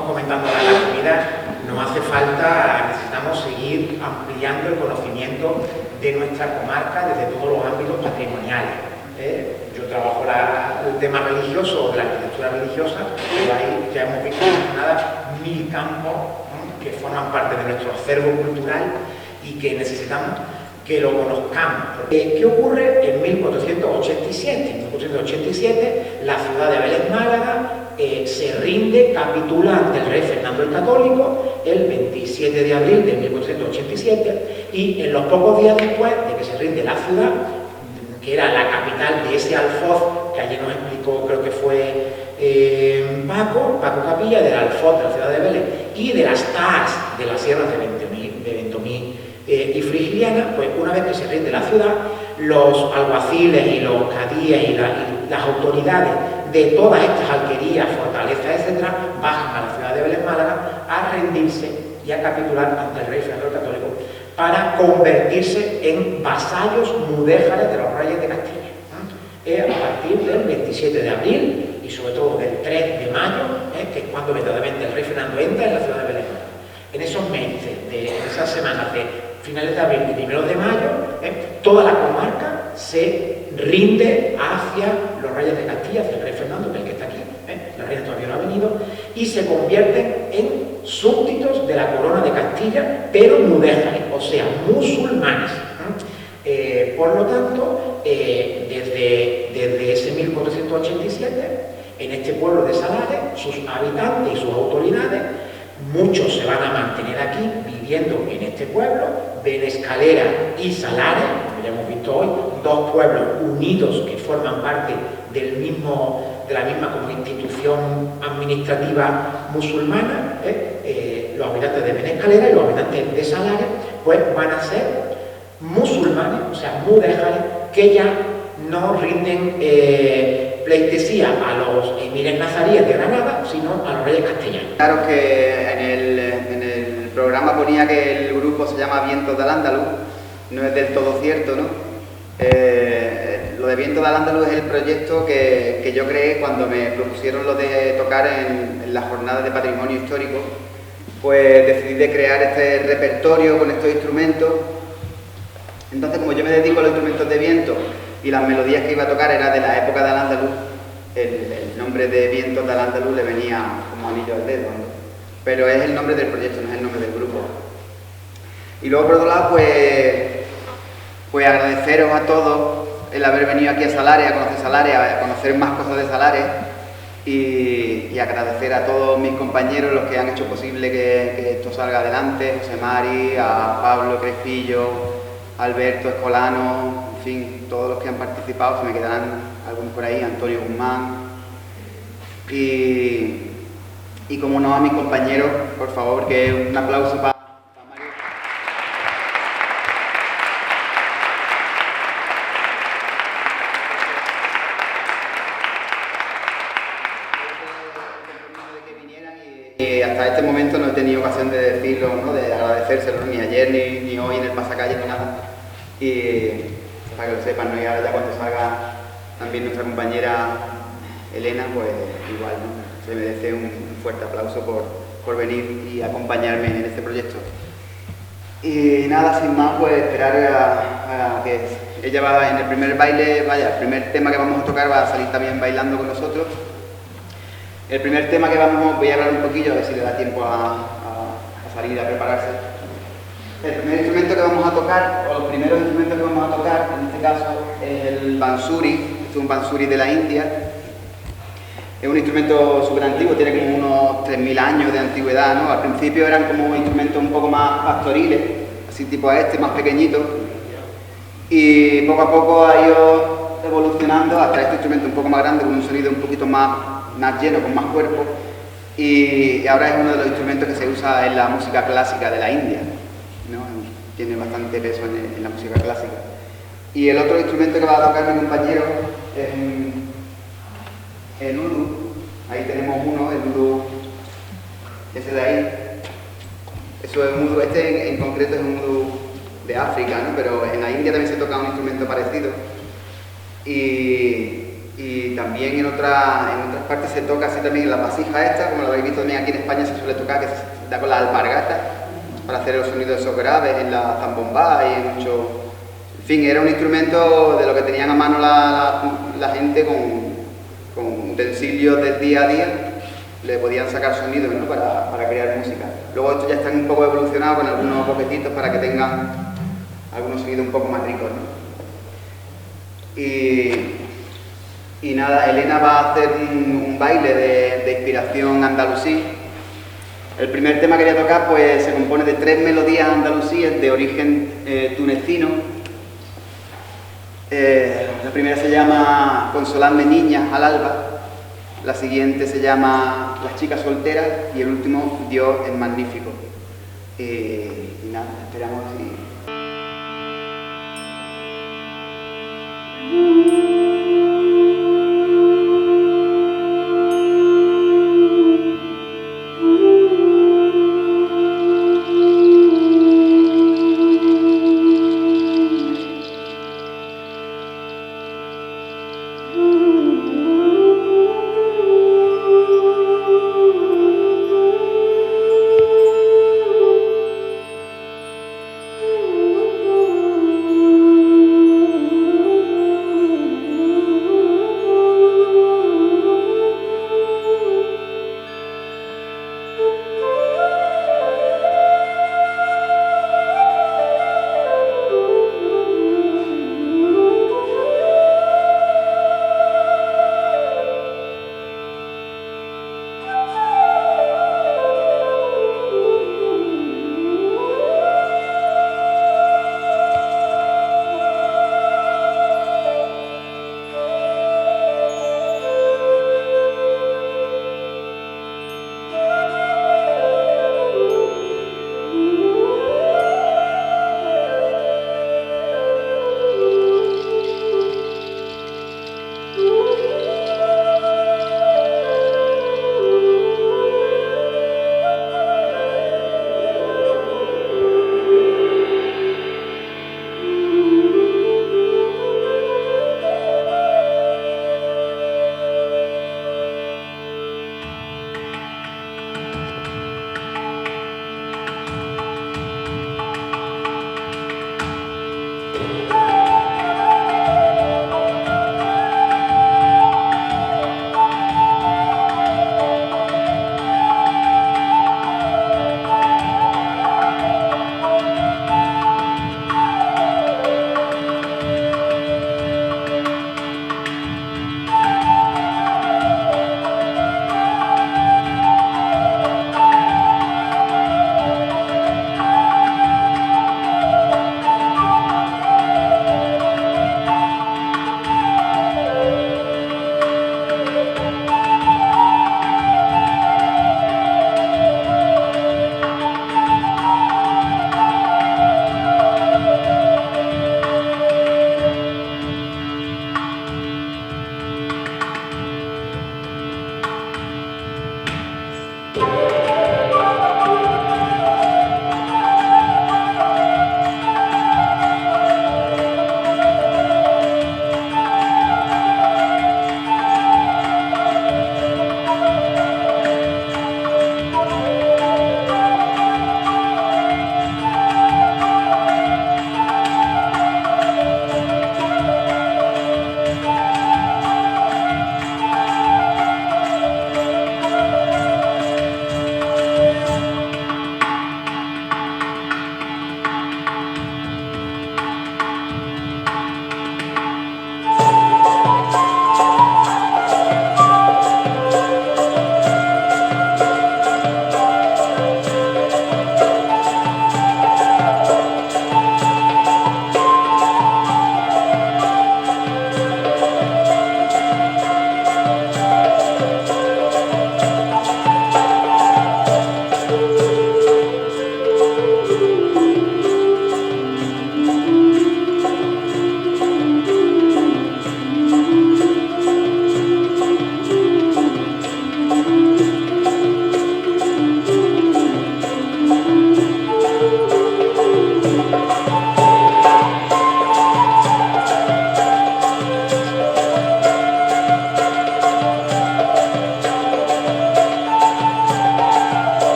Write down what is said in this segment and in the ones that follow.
estamos comentando ahora en la comida, nos hace falta, necesitamos seguir ampliando el conocimiento de nuestra comarca desde todos los ámbitos patrimoniales. Yo trabajo el tema religioso, de la arquitectura religiosa, pero ahí ya hemos visto nada 1000 campos que forman parte de nuestro acervo cultural y que necesitamos que lo conozcamos. ¿Qué ocurre en 1487? En 1487 la ciudad de Vélez Málaga se rinde, capitula ante el rey Fernando el Católico el 27 de abril de 1487 y en los pocos días después de que se rinde la ciudad, que era la capital de ese alfoz que allí nos explicó, creo que fue Paco Capilla, del alfoz de la ciudad de Vélez y de las TARS de las sierras de Ventomí y Frigiliana, pues una vez que se rinde la ciudad, los alguaciles y los cadíes y las autoridades de todas estas alquerías, fortalezas, etcétera, bajan a la ciudad de Vélez Málaga a rendirse y a capitular ante el rey Fernando el Católico para convertirse en vasallos mudéjares de los reyes de Castilla. A partir del 27 de abril y sobre todo del 3 de mayo, que es cuando verdaderamente el rey Fernando entra en la ciudad de Vélez Málaga. En esos meses, en esas semanas de finales de abril y primeros de mayo, toda la comarca se rinde hacia los reyes de Castilla, hacia el rey Fernando, que es el que está aquí, la reina todavía no ha venido, y se convierten en súbditos de la corona de Castilla, pero mudéjares, o sea, musulmanes. Por lo tanto, desde ese 1487, en este pueblo de Salares, sus habitantes y sus autoridades, muchos se van a mantener aquí, viviendo en este pueblo, Benescalera y Salares, como ya hemos visto hoy, dos pueblos unidos que forman parte de la misma como institución administrativa musulmana. Los habitantes de Benescalera y los habitantes de Salares, pues van a ser musulmanes, o sea, mudéjares, que ya no rinden pleitesía a los emires nazaríes de Granada, sino a los reyes castellanos. Claro que en el programa ponía que el grupo se llama Vientos de Al-Ándalus, no es del todo cierto, ¿no? Lo de Vientos de Al-Ándalus es el proyecto que yo creé cuando me propusieron lo de tocar en las jornadas de patrimonio histórico. Pues decidí de crear este repertorio con estos instrumentos. Entonces, como yo me dedico a los instrumentos de viento y las melodías que iba a tocar era de la época de Al-Ándalus, el nombre de Vientos de Al-Ándalus le venía como anillo al dedo, ¿no? Pero es el nombre del proyecto, no es el nombre del grupo. Y luego, por otro lado, pues agradeceros a todos el haber venido aquí a Salares, a conocer Salares, a conocer más cosas de Salares y agradecer a todos mis compañeros, los que han hecho posible que esto salga adelante, José Mari, a Pablo Crespillo, Alberto Escolano, en fin, todos los que han participado, se me quedarán algunos por ahí, Antonio Guzmán y como no, a mis compañeros, por favor, que un aplauso para Mario. Y hasta este momento no he tenido ocasión de decirlo, ¿no? De agradecérselo ni ayer, ni hoy en el pasacalle, ni nada. Y para que lo sepan, ¿no? Y ahora ya cuando salga también nuestra compañera Elena, pues igual, ¿no? Se merece un fuerte aplauso por venir y acompañarme en este proyecto. Y nada, sin más, pues esperar a que ella va en el primer baile, vaya, el primer tema que vamos a tocar va a salir también bailando con nosotros. El primer tema que voy a hablar un poquillo, a ver si le da tiempo a salir a prepararse. El primer instrumento que vamos a tocar, o los primeros instrumentos que vamos a tocar, en este caso, es el bansuri. Este es un bansuri de la India. Es un instrumento súper antiguo, tiene como unos 3000 años de antigüedad, ¿no? Al principio eran como instrumentos un poco más pastoriles, así tipo a este, más pequeñito. Y poco a poco ha ido evolucionando hasta este instrumento un poco más grande, con un sonido un poquito más lleno, con más cuerpo. Y ahora es uno de los instrumentos que se usa en la música clásica de la India, ¿no? Tiene bastante peso en la música clásica. Y el otro instrumento que va a tocar mi compañero es el udu. Ahí tenemos uno, el udu, ese de ahí. Eso es un udu, este en concreto es un udu de África, ¿no? Pero en la India también se toca un instrumento parecido. Y Y también en otras partes se toca así también en la vasija esta, como lo habéis visto también aquí en España se suele tocar, que se da con la alpargata para hacer los sonidos esos graves en la zambomba y mucho. En fin, era un instrumento de lo que tenían a mano la gente con utensilios del día a día, le podían sacar sonidos, ¿no? para crear música. Luego estos ya están un poco evolucionados con algunos boquetitos para que tengan algunos sonidos un poco más ricos, ¿no? Y nada, Elena va a hacer un baile de inspiración andalusí. El primer tema que quería tocar pues se compone de 3 melodías andalusíes de origen tunecino. La primera se llama Consoladme niñas al alba, la siguiente se llama Las chicas solteras y el último Dios es magnífico. Y nada, esperamos y...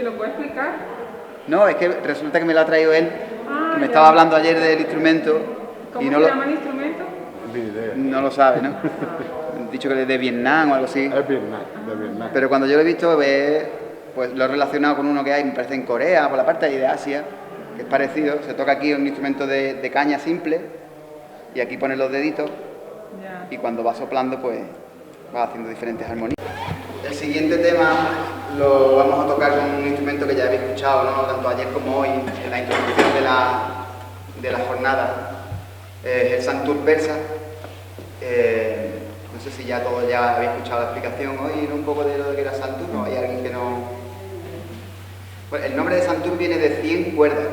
lo puede explicar? No, es que resulta que me lo ha traído él, que me ya. estaba hablando ayer del instrumento. ¿Cómo y no se lo, llama el instrumento? no lo sabe, ¿no? Han dicho que es de Vietnam o algo así. Es Vietnam, de Vietnam. Pero cuando yo lo he visto, pues lo he relacionado con uno que hay, me parece en Corea, por la parte ahí de Asia, que es parecido. Se toca aquí un instrumento de caña simple y aquí pones los deditos Ya. y cuando va soplando, pues va haciendo diferentes armonías. El siguiente tema lo vamos a tocar con un instrumento que ya habéis escuchado, ¿no? Tanto ayer como hoy, en la introducción de la jornada. Es el santur persa. No sé si ya todos ya habéis escuchado la explicación hoy, un poco de lo que era santur, ¿no? Hay alguien que no... Bueno, el nombre de santur viene de 100 cuerdas.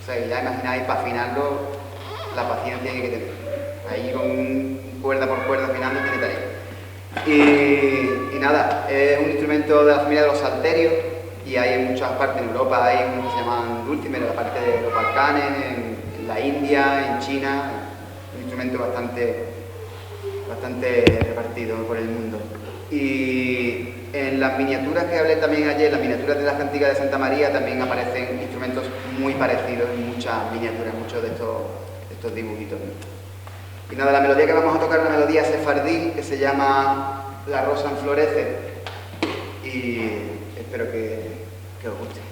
O sea, ya imagináis, para afinarlo, la paciencia que hay que tener. Ahí con cuerda por cuerda afinando tiene tarea. Y nada, es un instrumento de la familia de los salterios y hay en muchas partes en Europa, hay unos que se llaman dulcimer, en la parte de los Balcanes, en la India, en China, un instrumento bastante repartido por el mundo. Y en las miniaturas que hablé también ayer, las miniaturas de las cantigas de Santa María, también aparecen instrumentos muy parecidos en muchas miniaturas, muchos de estos dibujitos. Y nada, la melodía que vamos a tocar es una melodía sefardí que se llama La rosa enflorece y espero que os guste.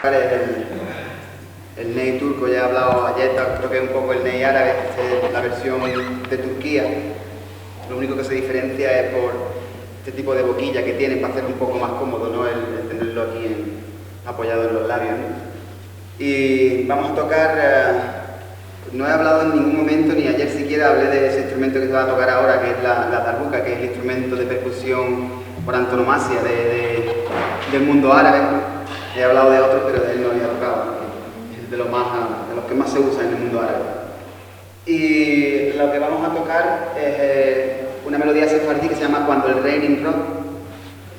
El ney turco, ya he hablado ayer, creo que es un poco el ney árabe, la versión de Turquía. Lo único que se diferencia es por este tipo de boquilla que tiene para hacer un poco más cómodo, ¿no? El tenerlo aquí apoyado en los labios, ¿no? Y vamos a tocar, no he hablado en ningún momento, ni ayer siquiera hablé de ese instrumento que se va a tocar ahora, que es la darbuka, que es el instrumento de percusión por antonomasia del mundo árabe. He hablado de otros, pero de él no había tocado, es de los que más se usa en el mundo árabe. Y lo que vamos a tocar es una melodía sefardí que se llama Cuando el rey Nimrod.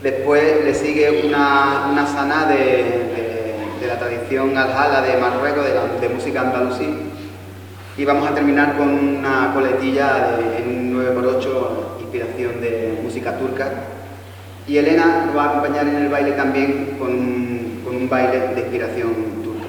Después le sigue una saná de la tradición al-Hala de Marruecos, de música andalusí. Y vamos a terminar con una coletilla en un 9x8, inspiración de música turca. Y Elena nos va a acompañar en el baile también con un baile de inspiración turca.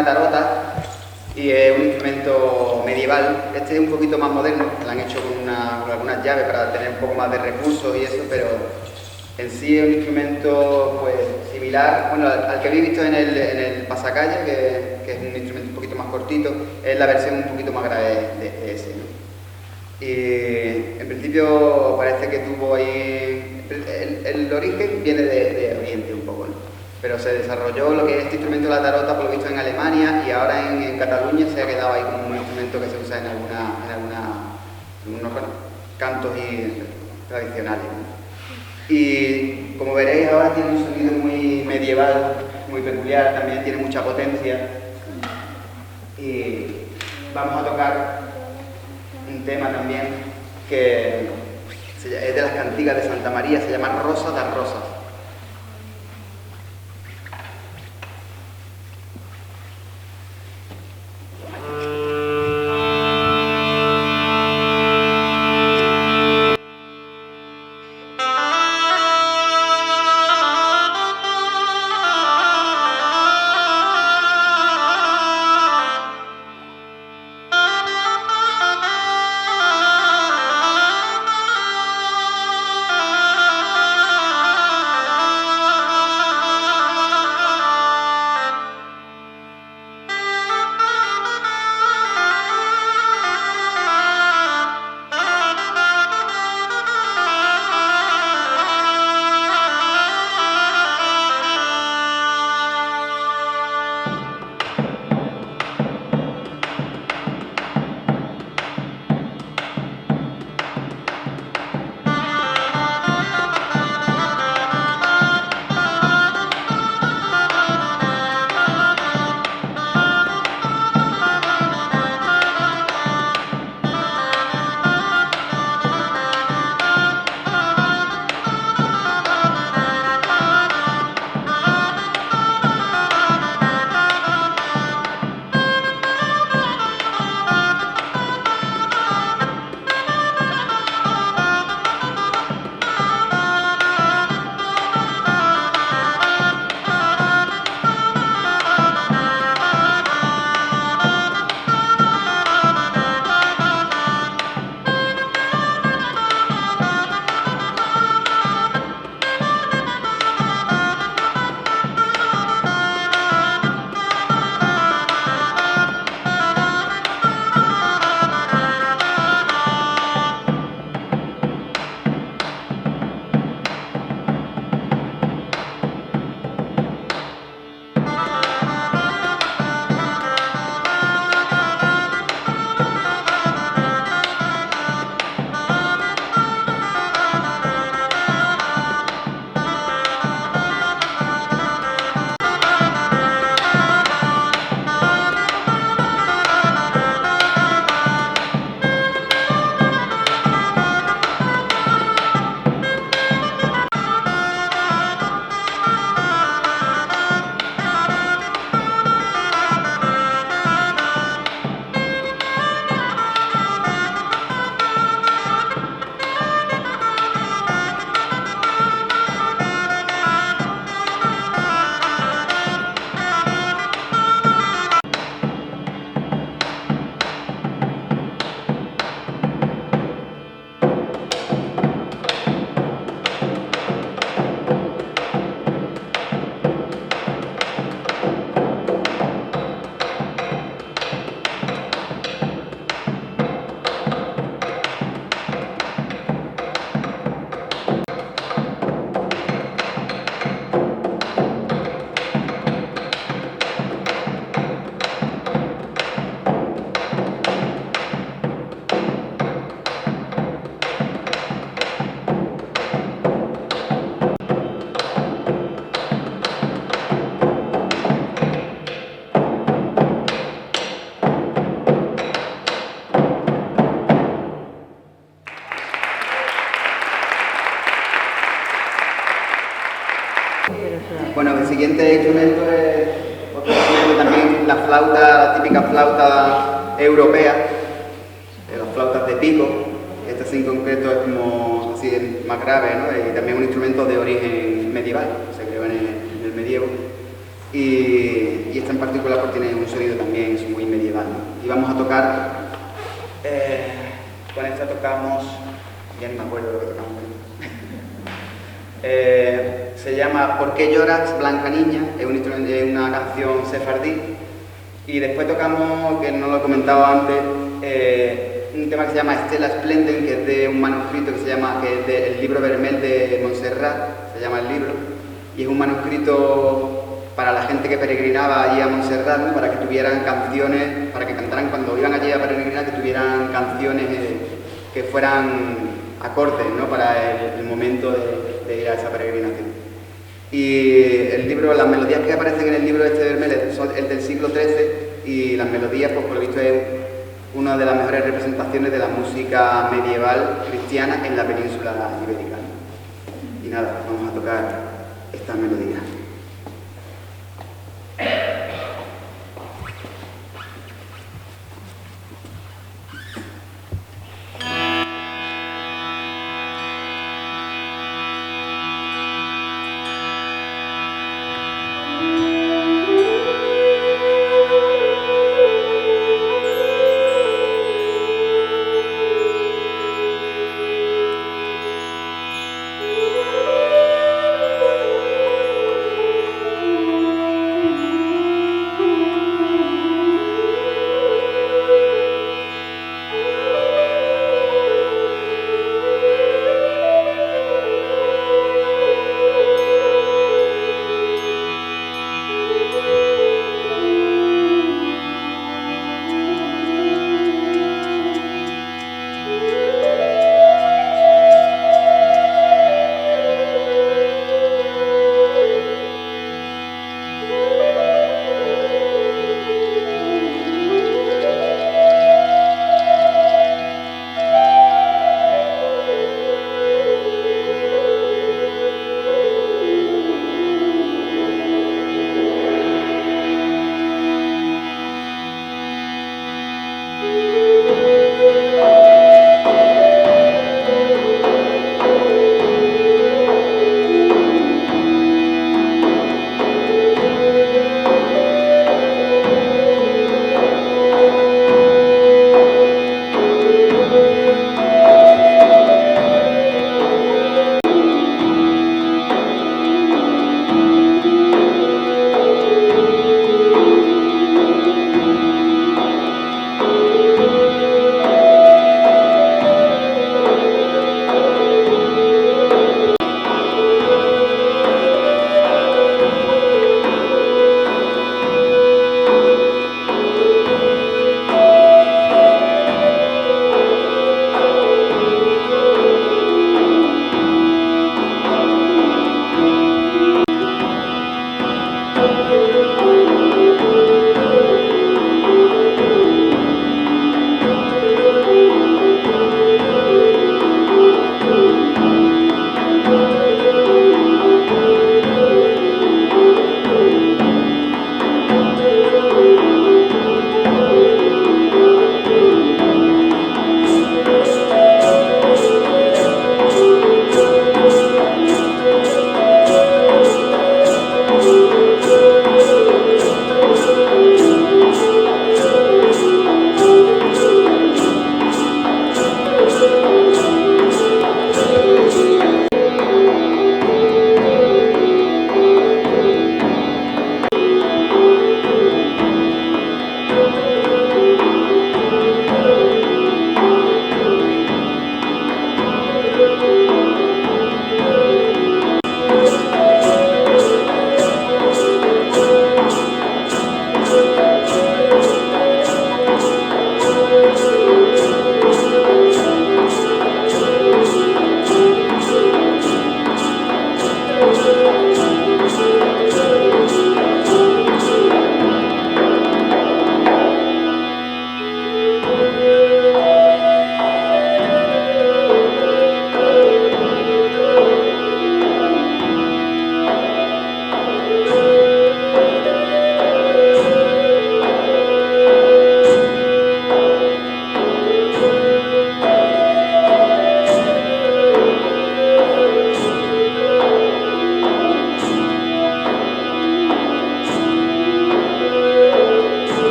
una tarota y es un instrumento medieval. Este es un poquito más moderno, lo han hecho con algunas llaves para tener un poco más de recursos y eso, pero en sí es un instrumento pues similar, bueno, al que habéis visto en el pasacalle, que es un instrumento un poquito más cortito, es la versión un poquito más grave de ese, ¿no? Y en principio parece que tuvo ahí, el origen viene de Oriente un poco, ¿no? Pero se desarrolló lo que es este instrumento de la tarota, por lo visto en Alemania, y ahora en Cataluña se ha quedado ahí como un instrumento que se usa en algunos cantos tradicionales, ¿no? Y como veréis ahora tiene un sonido muy medieval, muy peculiar, también tiene mucha potencia. Y vamos a tocar un tema también que es de las cantigas de Santa María, se llama Rosa das Rosas. Bueno, el siguiente instrumento es otro instrumento también, la flauta, la típica flauta europea, las flautas de pico. Esta en concreto es como así más grave, ¿no? Y también un instrumento de origen medieval, se creó en el medievo. y esta en particular pues tiene un sonido también muy medieval, ¿no? Y vamos a tocar, con esta tocamos, ya ni me acuerdo de lo que tocamos. Se llama ¿Por qué lloras, Blanca Niña? Es una canción sefardí. Y después tocamos, que no lo he comentado antes, un tema que se llama Estela Splendent, que es de un manuscrito que es del libro Vermel de Montserrat, se llama el libro, y es un manuscrito para la gente que peregrinaba allí a Montserrat, ¿no? Para que tuvieran canciones, para que cantaran cuando iban allí a peregrinar, que tuvieran canciones que fueran acordes, ¿no? Para el momento de ir a esa peregrinación. Y el libro, las melodías que aparecen en el libro de Vermel son el del siglo XIII, y las melodías, pues por lo visto, es una de las mejores representaciones de la música medieval cristiana en la península ibérica. Y nada, vamos a tocar esta melodía.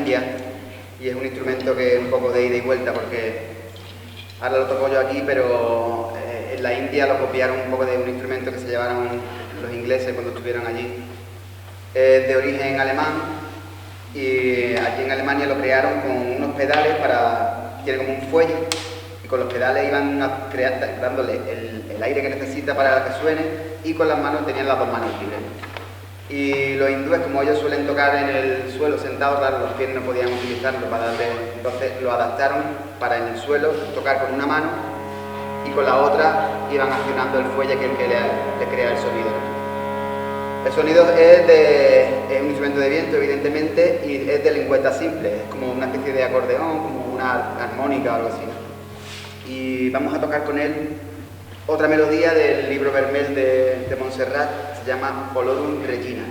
India y es un instrumento que es un poco de ida y vuelta porque ahora lo toco yo aquí, pero en la India lo copiaron un poco de un instrumento que se llevaron los ingleses cuando estuvieron allí. Es de origen alemán y aquí en Alemania lo crearon con unos pedales tiene como un fuelle y con los pedales iban dándole el aire que necesita para que suene y con las manos tenían las dos manos libres. Y los hindúes, como ellos suelen tocar en el suelo sentados, claro, los pies no podían utilizarlo para darle, entonces lo adaptaron para en el suelo tocar con una mano y con la otra iban accionando el fuelle que es el que le crea el sonido. El sonido es un instrumento de viento, evidentemente, y es de lengüeta simple, es como una especie de acordeón, como una armónica o algo así. Y vamos a tocar con él otra melodía del libro Vermel de Montserrat, se llama Olorum Regina.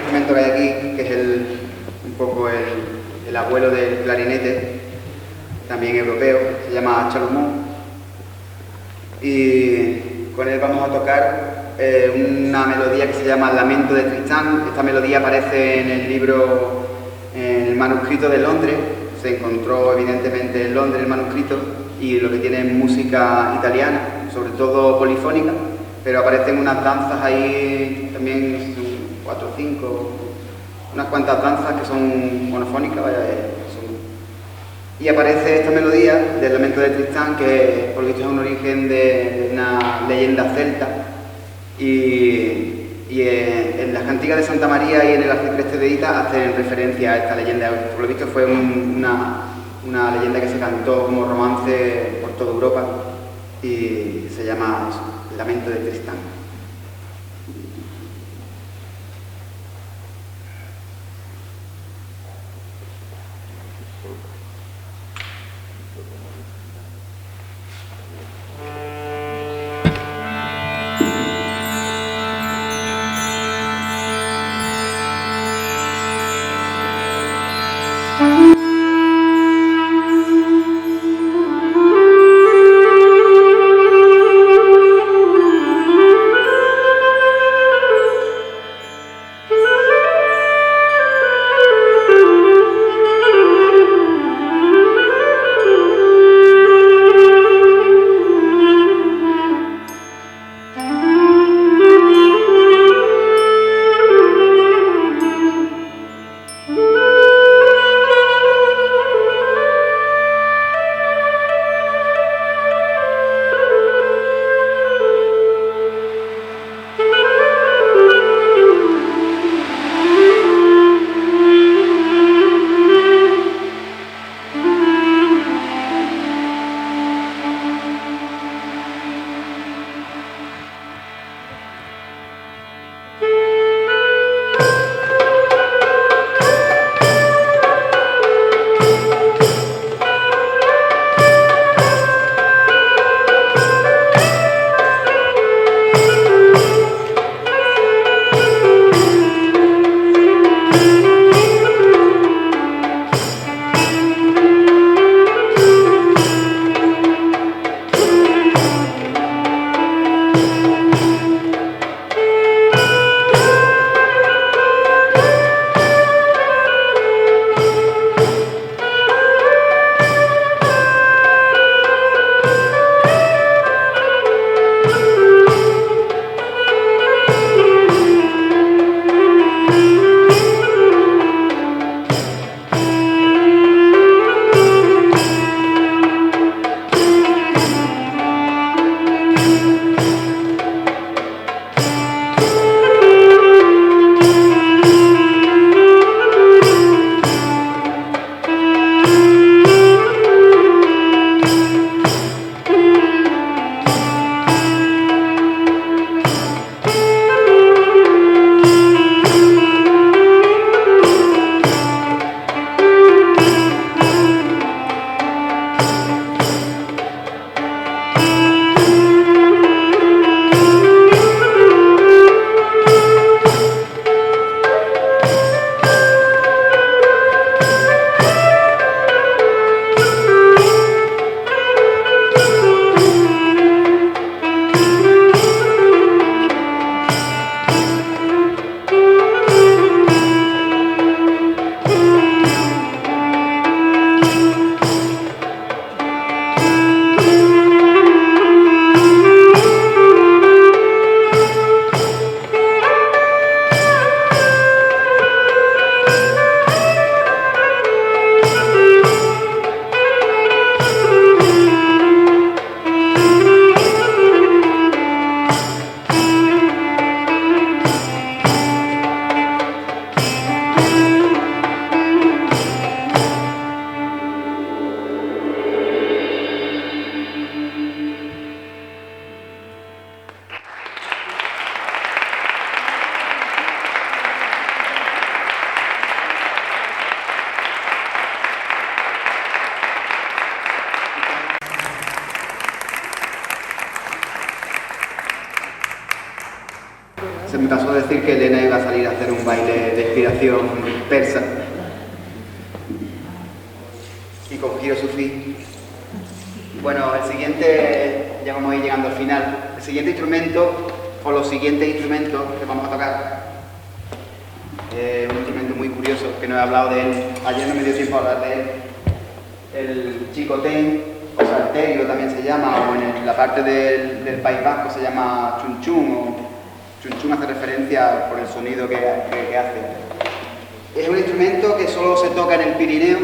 instrumento que hay aquí, que es un poco el abuelo del clarinete, también europeo, se llama Chalomón, y con él vamos a tocar una melodía que se llama Lamento de Tristán. Esta melodía aparece en el libro, en el manuscrito de Londres. Se encontró evidentemente en Londres el manuscrito y lo que tiene es música italiana, sobre todo polifónica, pero aparecen unas danzas ahí también, 4 o 5, unas cuantas danzas que son monofónicas, y aparece esta melodía del Lamento de Tristán, que por lo visto es un origen de una leyenda celta, y en las cantigas de Santa María y en el arcipreste de Ita hacen referencia a esta leyenda. Por lo visto fue una leyenda que se cantó como romance por toda Europa y se llama eso, Lamento de Tristán. Se me pasó decir que Elena iba a salir a hacer un baile de inspiración persa y con giro sufí. Bueno, el siguiente, ya vamos a ir llegando al final. El siguiente instrumento por los siguientes instrumentos que vamos a tocar. Un instrumento muy curioso, que no he hablado de él, ayer no me dio tiempo a hablar de él. El chicotén, o salterio también se llama, o en la parte del País Vasco se llama chunchún, o chunchún hace referencia por el sonido que hace. Es un instrumento que solo se toca en el Pirineo,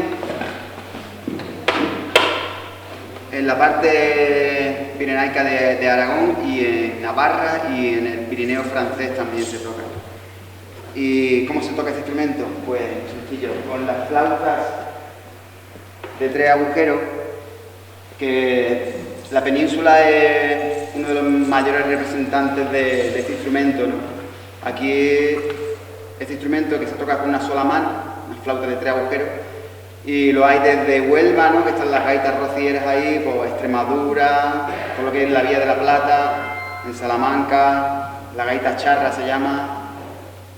en la parte pirenaica de Aragón y en Navarra, y en el Pirineo francés también se toca. ¿Y cómo se toca este instrumento? Pues sencillo, con las flautas de 3 agujeros, que la península es uno de los mayores representantes de este instrumento, ¿no? Aquí este instrumento que se toca con una sola mano, una flauta de 3 agujeros, y lo hay desde Huelva, ¿no? Que están las gaitas rocieras ahí, pues Extremadura, todo lo que es la Vía de la Plata, en Salamanca, la gaita charra se llama,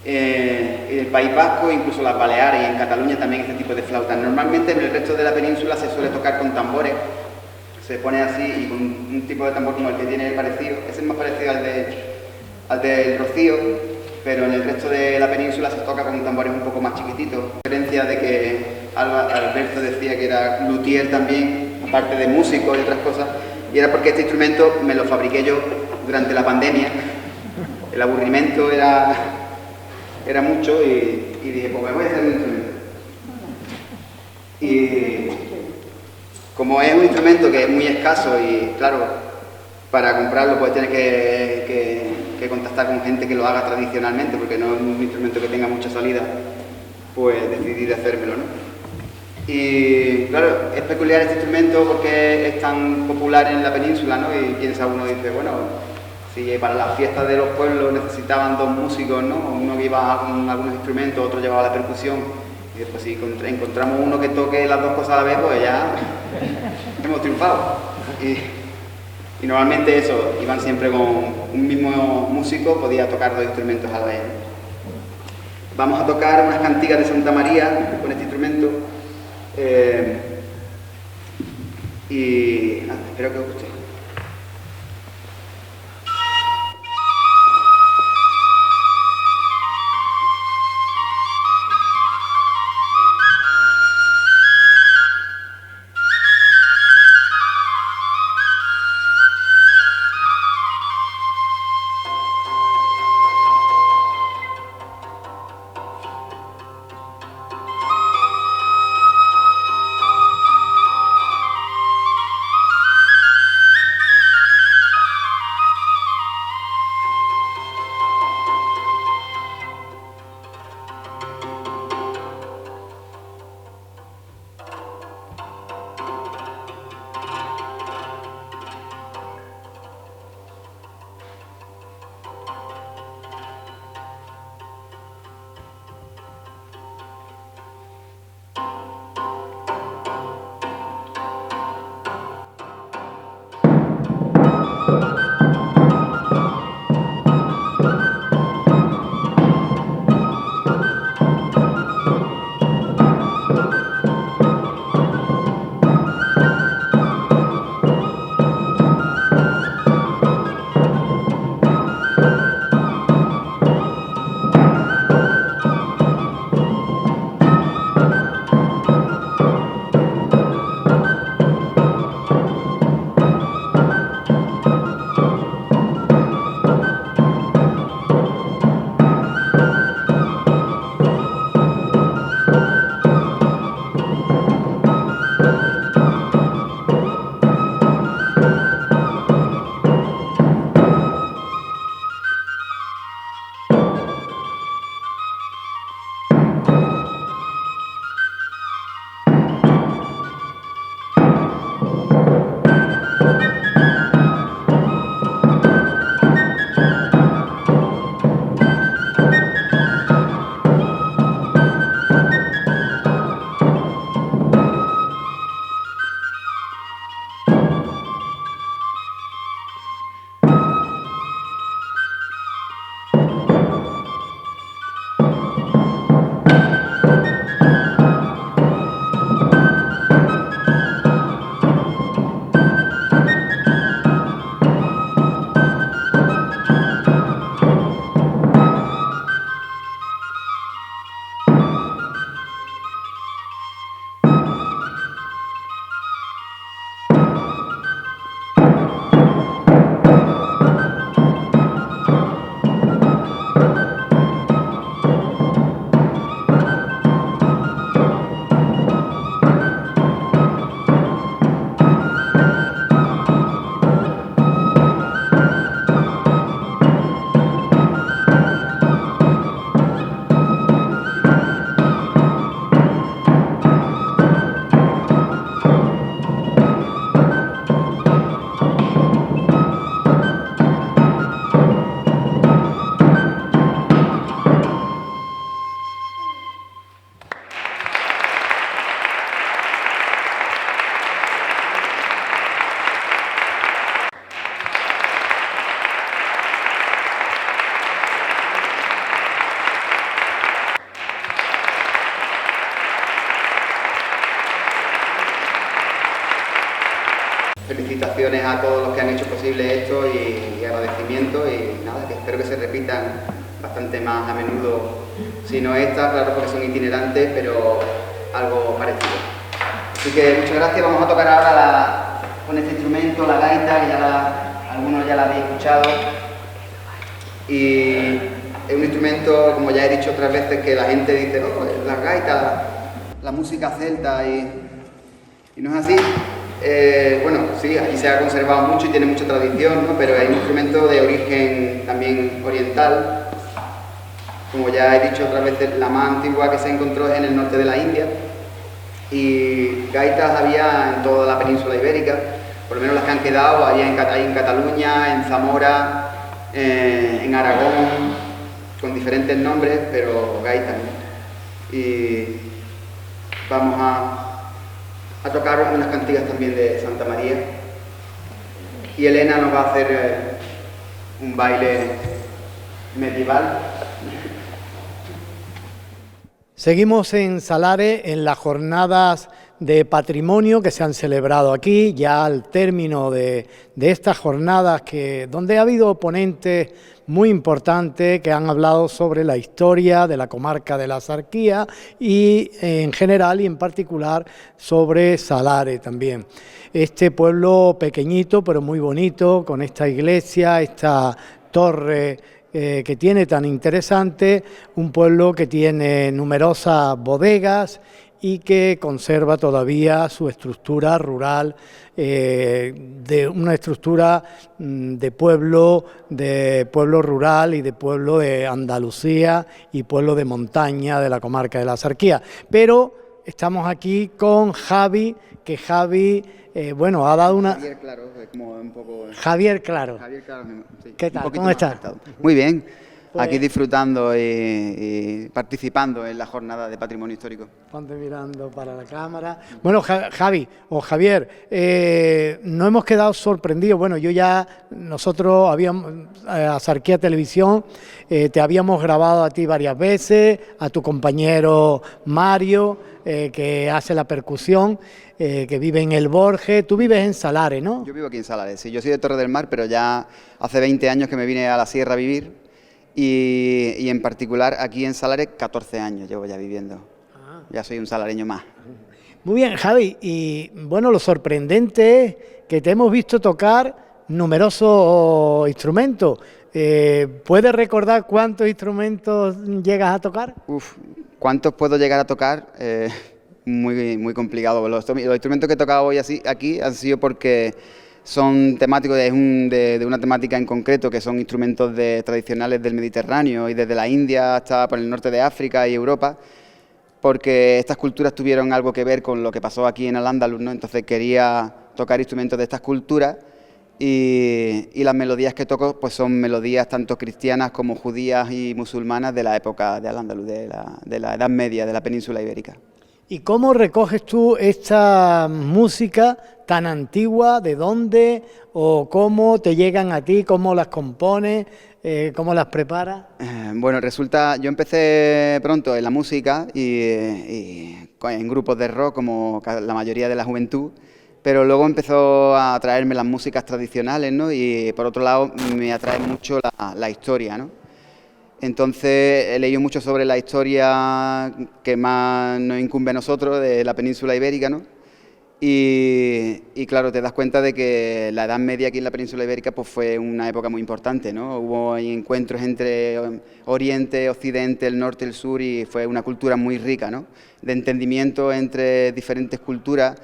en el País Vasco, incluso las Baleares, y en Cataluña también este tipo de flautas. Normalmente en el resto de la península se suele tocar con tambores, se pone así y con un tipo de tambor como el que tiene el parecido. Ese es más parecido al del Rocío, pero en el resto de la península se toca con tambores un poco más chiquititos. A diferencia de que Alberto decía que era luthier también, aparte de músico y otras cosas, y era porque este instrumento me lo fabriqué yo durante la pandemia. El aburrimiento era mucho y dije, pues me voy a hacer un instrumento. Y como es un instrumento que es muy escaso y claro, para comprarlo pues tienes que contactar con gente que lo haga tradicionalmente, porque no es un instrumento que tenga mucha salida, pues decidí de hacérmelo, ¿no? Y claro, es peculiar este instrumento porque es tan popular en la península, ¿no? Y piensa uno, dice, bueno, si para las fiestas de los pueblos necesitaban 2 músicos, ¿no? Uno que iba con algunos instrumentos, otro llevaba la percusión, y después si encontramos uno que toque las 2 cosas a la vez, pues ya hemos triunfado. Y normalmente eso, iban siempre con un mismo músico, podía tocar 2 instrumentos a la vez. Vamos a tocar unas cantigas de Santa María con este instrumento, y espero que os guste. felicitaciones a todos los que han hecho posible esto y agradecimiento y nada, que espero que se repitan bastante más a menudo, si no estas, claro, porque son itinerantes, pero algo parecido. Así que muchas gracias. Vamos a tocar ahora con este instrumento, la gaita, que algunos ya la habéis escuchado. Y es un instrumento, como ya he dicho otras veces, que la gente dice, oh, la gaita, la música celta, y no es así. Bueno, sí, aquí se ha conservado mucho y tiene mucha tradición, ¿no? Pero es un instrumento de origen también oriental. Como ya he dicho otras veces, la más antigua que se encontró es en el norte de la India, y gaitas había en toda la península ibérica, por lo menos las que han quedado, había en Cataluña, en Zamora, en Aragón, con diferentes nombres, pero gaitas, ¿no? Y vamos a tocar unas cantigas también de Santa María, y Elena nos va a hacer un baile medieval. Seguimos en Salares en las jornadas de patrimonio que se han celebrado aquí, ya al término de estas jornadas donde ha habido ponentes muy importantes que han hablado sobre la historia de la comarca de la Axarquía y en general y en particular sobre Salares también. Este pueblo pequeñito pero muy bonito, con esta iglesia, esta torre que tiene tan interesante, un pueblo que tiene numerosas bodegas y que conserva todavía su estructura rural, de una estructura de pueblo rural y de pueblo de Andalucía y pueblo de montaña de la comarca de la Axarquía. Pero estamos aquí con Javi, que Javi, bueno, ha dado una... Javier Claro, como un poco... Javier Claro. Javier Claro, sí. ¿Qué tal? ¿Cómo estás? Muy bien, Pues... aquí disfrutando y participando en la jornada de patrimonio histórico. Ponte mirando para la cámara. Bueno, Javi o Javier, nos hemos quedado sorprendidos. Bueno, nosotros habíamos, Axarquía Televisión, te habíamos grabado a ti varias veces, a tu compañero Mario, que hace la percusión, que vive en El Borges. Tú vives en Salares, ¿no? Yo vivo aquí en Salares, sí. Yo soy de Torre del Mar, pero ya hace 20 años que me vine a la sierra a vivir y en particular aquí en Salares 14 años llevo ya viviendo. Ya soy un salareño más. Muy bien, Javi. Y bueno, lo sorprendente es que te hemos visto tocar numerosos instrumentos. ¿Puedes recordar cuántos instrumentos llegas a tocar? ¿Cuántos puedo llegar a tocar? Muy complicado. Los instrumentos que he tocado hoy aquí han sido porque son temáticos de una temática en concreto, que son instrumentos tradicionales del Mediterráneo y desde la India hasta por el norte de África y Europa, porque estas culturas tuvieron algo que ver con lo que pasó aquí en Al-Ándalus, ¿no? Entonces quería tocar instrumentos de estas culturas y las melodías que toco pues son melodías tanto cristianas como judías y musulmanas de la época de Al-Ándalus, de la Edad Media, de la península ibérica. ¿Y cómo recoges tú esta música tan antigua? ¿De dónde? ¿O cómo te llegan a ti? ¿Cómo las compones? ¿Cómo las preparas? Bueno, yo empecé pronto en la música y en grupos de rock como la mayoría de la juventud, pero luego empezó a atraerme las músicas tradicionales, ¿no? Y por otro lado me atrae mucho la historia, ¿no? Entonces he leído mucho sobre la historia que más nos incumbe a nosotros, de la península ibérica, ¿no? Y claro, te das cuenta de que la Edad Media aquí en la península ibérica pues fue una época muy importante, ¿no? Hubo encuentros entre Oriente, Occidente, el Norte, el Sur, y fue una cultura muy rica, ¿no? De entendimiento entre diferentes culturas.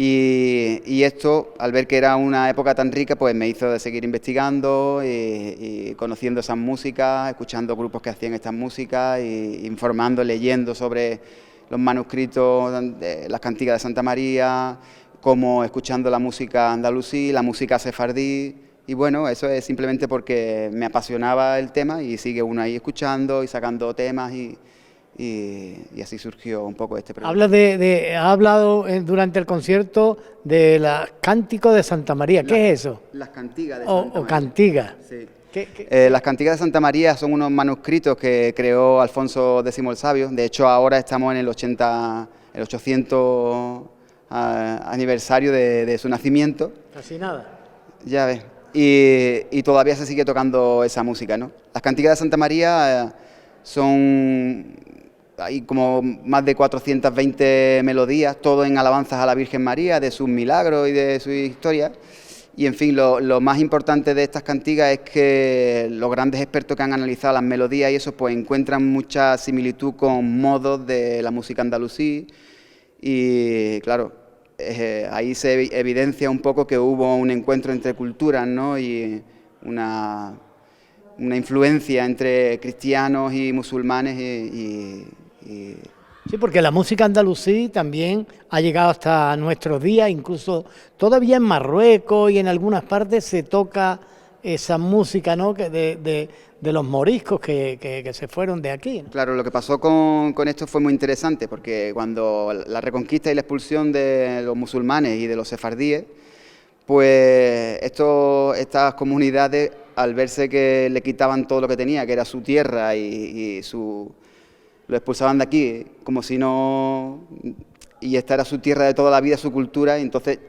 Y esto, al ver que era una época tan rica, pues me hizo de seguir investigando y conociendo esas músicas, escuchando grupos que hacían estas músicas, y informando, leyendo sobre los manuscritos de las cantigas de Santa María, como escuchando la música andalusí, la música sefardí. Y bueno, eso es simplemente porque me apasionaba el tema y sigue uno ahí escuchando y sacando temas y así surgió un poco este proyecto. Ha hablado durante el concierto de los cánticos de Santa María. ¿Qué es eso? Las cantigas de Santa María. O cantigas. Sí. Las cantigas de Santa María son unos manuscritos que creó Alfonso X el Sabio. De hecho, ahora estamos en el 800 aniversario de su nacimiento. Casi nada. Ya ves. Y todavía se sigue tocando esa música, ¿no? Las cantigas de Santa María hay como más de 420 melodías, todo en alabanzas a la Virgen María, de sus milagros y de su historia. Y en fin, lo más importante de estas cantigas es que los grandes expertos que han analizado las melodías y eso, pues encuentran mucha similitud con modos de la música andalusí. Y claro, ahí se evidencia un poco que hubo un encuentro entre culturas, ¿no? Y una influencia entre cristianos y musulmanes Sí, porque la música andalusí también ha llegado hasta nuestros días, incluso todavía en Marruecos y en algunas partes se toca esa música, ¿no? de los moriscos que se fueron de aquí, ¿no? Claro, lo que pasó con esto fue muy interesante, porque cuando la reconquista y la expulsión de los musulmanes y de los sefardíes, pues estas comunidades, al verse que le quitaban todo lo que tenía, que era su tierra lo expulsaban de aquí, como si no... Y esta era su tierra de toda la vida, su cultura, y entonces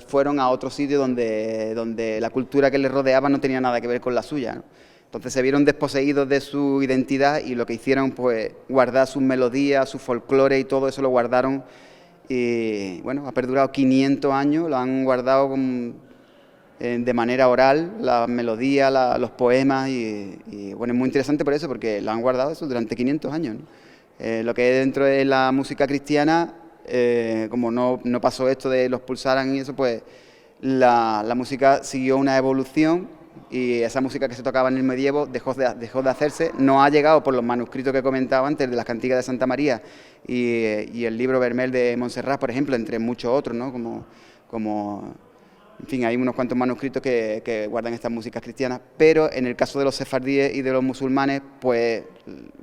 fueron a otro sitio donde la cultura que les rodeaba no tenía nada que ver con la suya, ¿no? Entonces se vieron desposeídos de su identidad y lo que hicieron, pues, guardar sus melodías, su folclore y todo eso lo guardaron. Y bueno, ha perdurado 500 años, lo han guardado de manera oral, las melodías, los poemas, y bueno, es muy interesante por eso, porque lo han guardado eso durante 500 años, ¿no? Lo que es dentro de la música cristiana, como no pasó esto de los pulsaran y eso, pues la música siguió una evolución y esa música que se tocaba en el medievo dejó de hacerse. No ha llegado por los manuscritos que comentaba antes de las cantigas de Santa María y el libro Vermel de Montserrat, por ejemplo, entre muchos otros, ¿no? En fin, hay unos cuantos manuscritos que guardan estas músicas cristianas, pero en el caso de los sefardíes y de los musulmanes, pues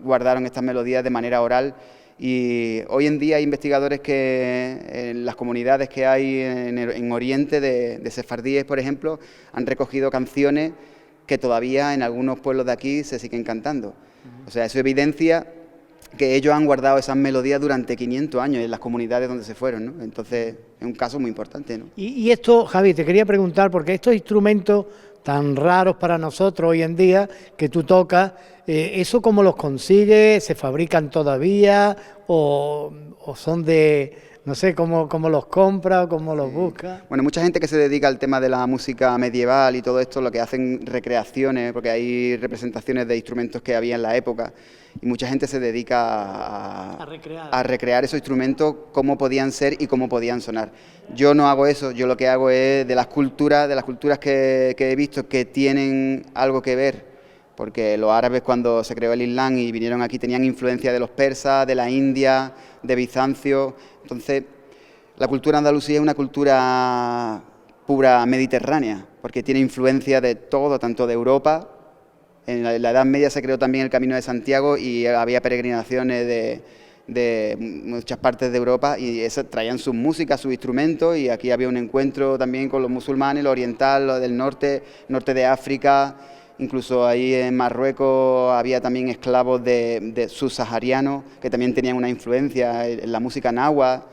guardaron estas melodías de manera oral. Y hoy en día hay investigadores que en las comunidades que hay en Oriente de sefardíes, por ejemplo, han recogido canciones que todavía en algunos pueblos de aquí se siguen cantando. O sea, eso evidencia que ellos han guardado esas melodías durante 500 años en las comunidades donde se fueron, ¿no? Entonces, es un caso muy importante, ¿no? Y esto, Javi, te quería preguntar, porque estos instrumentos tan raros para nosotros hoy en día que tú tocas, ¿eso cómo los consigues? ¿Se fabrican todavía? ¿O son de, no sé, cómo los compras o cómo los buscas? Bueno, mucha gente que se dedica al tema de la música medieval y todo esto, lo que hacen recreaciones, porque hay representaciones de instrumentos que había en la época, y mucha gente se dedica a recrear esos instrumentos, cómo podían ser y cómo podían sonar. Yo no hago eso, yo lo que hago es de las culturas que he visto que tienen algo que ver, porque los árabes cuando se creó el Islam y vinieron aquí tenían influencia de los persas, de la India, de Bizancio. Entonces, la cultura andalusí es una cultura pura mediterránea, porque tiene influencia de todo, tanto de Europa. En la Edad Media se creó también el Camino de Santiago y había peregrinaciones de muchas partes de Europa y eso, traían sus músicas, sus instrumentos, y aquí había un encuentro también con los musulmanes, lo oriental, lo del norte de África. Incluso ahí en Marruecos había también esclavos de subsaharianos que también tenían una influencia en la música náhuatl.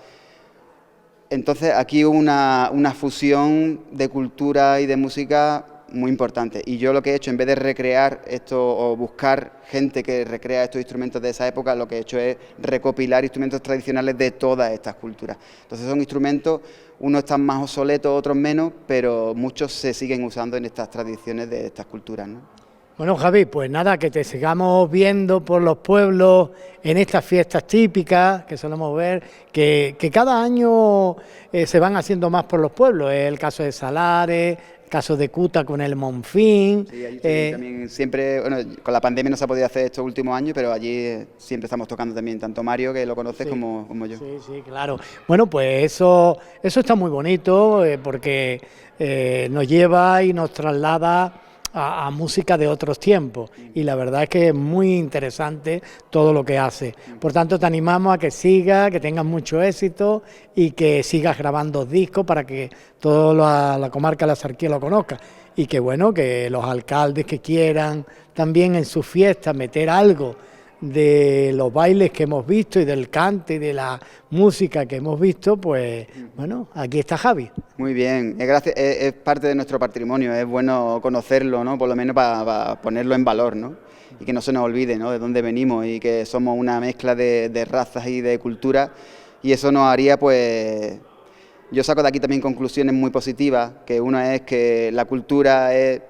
Entonces aquí hubo una fusión de cultura y de música muy importante. Y yo lo que he hecho, en vez de recrear esto o buscar gente que recrea estos instrumentos de esa época, lo que he hecho es recopilar instrumentos tradicionales de todas estas culturas. Entonces son instrumentos, unos están más obsoletos, otros menos, pero muchos se siguen usando en estas tradiciones de estas culturas, ¿no? Bueno, Javi, pues nada, que te sigamos viendo por los pueblos en estas fiestas típicas que solemos ver, que cada año se van haciendo más por los pueblos. Es el caso de Salares, el caso de Cuta con el Monfín. Sí, allí también siempre, bueno, con la pandemia no se ha podido hacer estos últimos años, pero allí siempre estamos tocando también, tanto Mario, que lo conoces, sí, como yo. Sí, claro. Bueno, pues eso está muy bonito porque nos lleva y nos traslada a música de otros tiempos, y la verdad es que es muy interesante todo lo que hace. Por tanto, te animamos a que sigas, que tengas mucho éxito y que sigas grabando discos para que toda la comarca de la Sarquía lo conozca, y que bueno, que los alcaldes que quieran también en sus fiestas meter algo de los bailes que hemos visto y del cante y de la música que hemos visto, pues bueno, aquí está Javi. Muy bien, es parte de nuestro patrimonio, es bueno conocerlo, ¿no? Por lo menos para ponerlo en valor, ¿no? Y que no se nos olvide, ¿no? De dónde venimos y que somos una mezcla de razas y de culturas, y eso nos haría, pues, yo saco de aquí también conclusiones muy positivas, que una es que la cultura es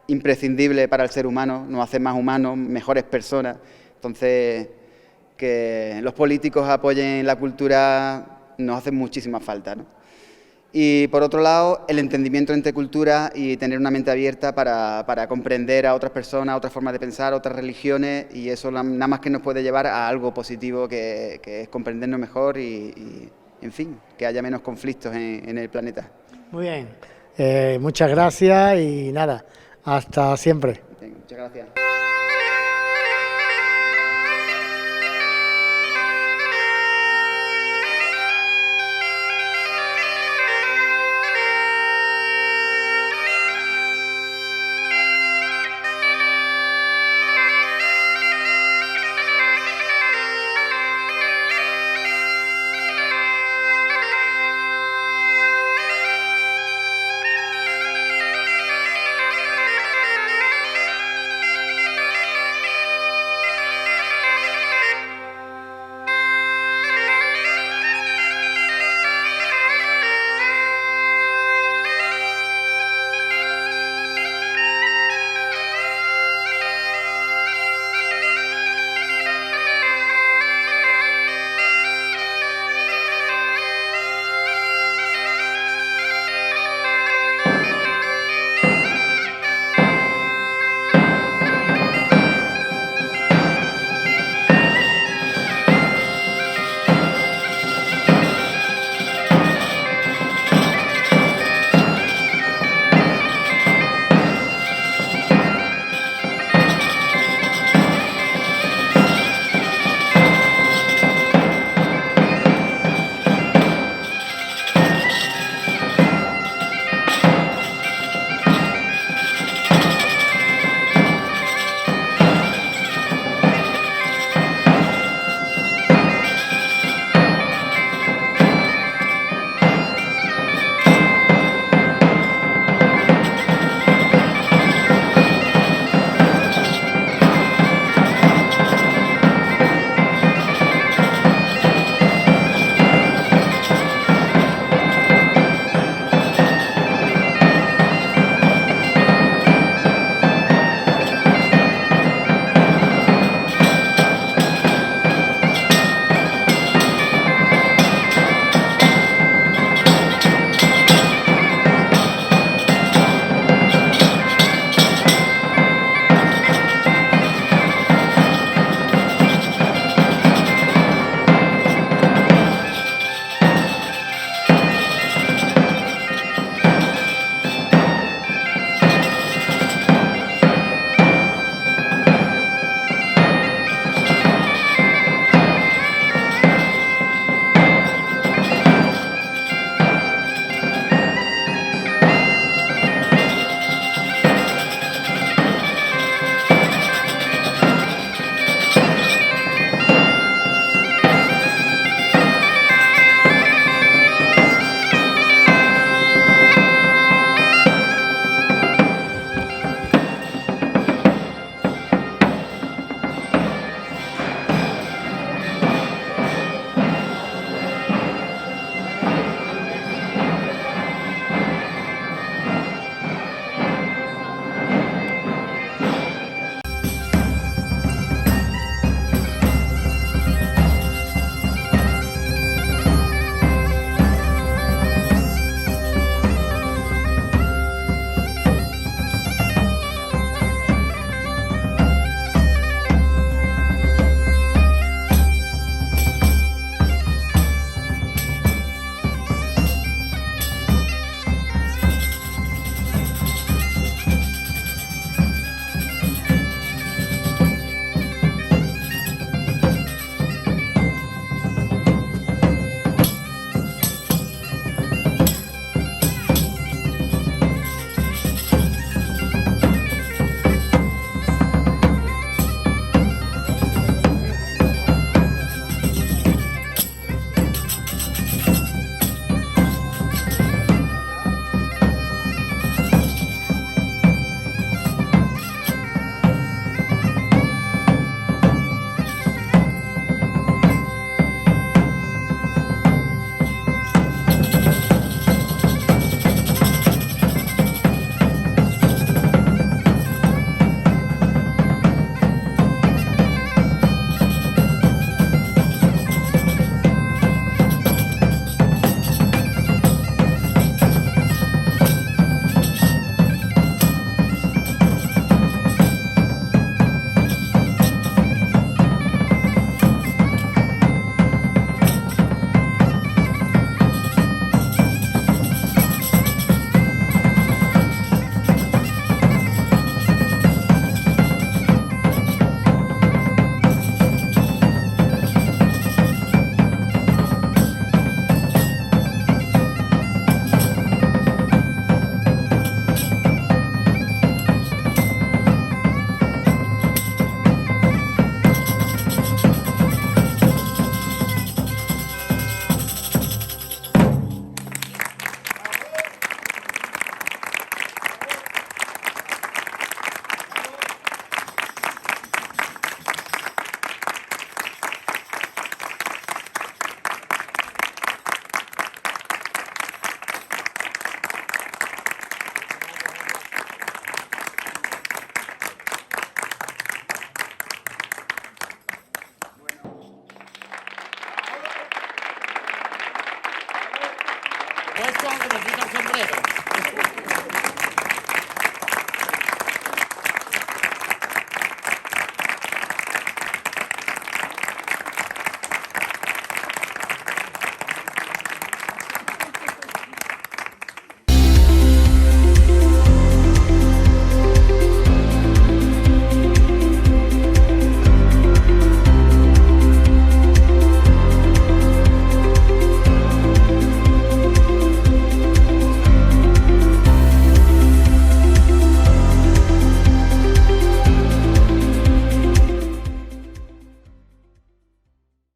imprescindible para el ser humano, nos hace más humanos, mejores personas. Entonces, que los políticos apoyen la cultura nos hace muchísima falta, ¿no? Y por otro lado, el entendimiento entre culturas y tener una mente abierta para comprender a otras personas, otras formas de pensar, otras religiones, y eso nada más que nos puede llevar a algo positivo que es comprendernos mejor y, en fin, que haya menos conflictos en el planeta. Muy bien, muchas gracias y nada, hasta siempre. Bien, muchas gracias.